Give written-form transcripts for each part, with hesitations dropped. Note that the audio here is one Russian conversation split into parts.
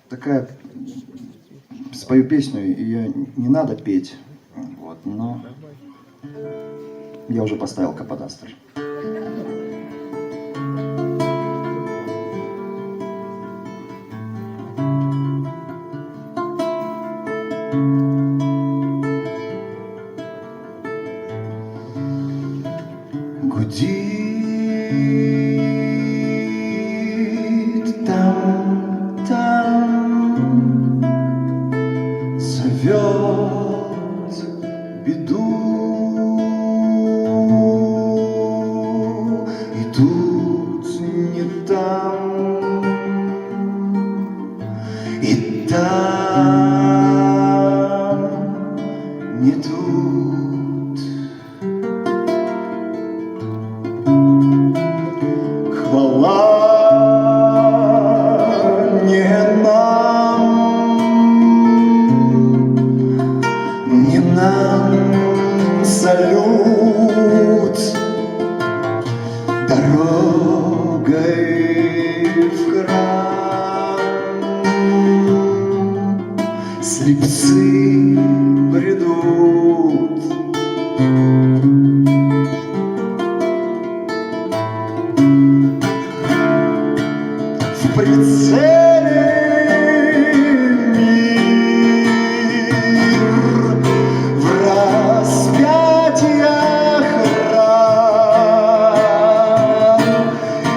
такая, спою песню, ее не надо петь, вот, но я уже поставил каподастр. Гудит там, зовет беду, и тут не там, и там не тут. Хвала не нам, не нам салют дорогой в храм. Слепцы бредут, в прицеле мир, в распятиях ран.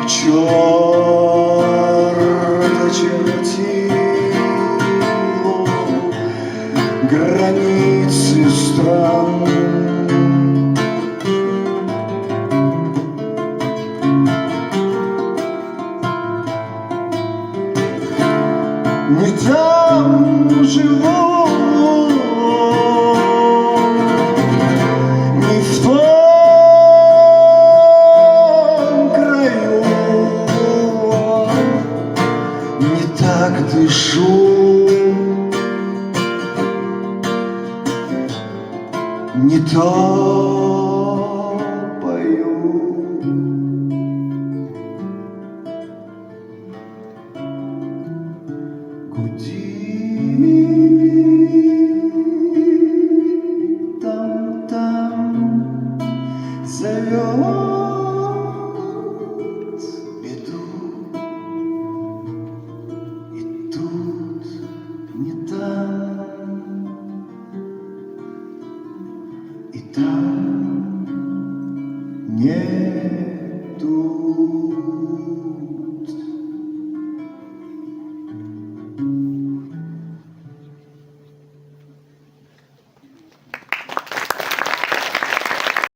Черт очертил границы стран. Не там живу, не в том краю, не так дышу, не то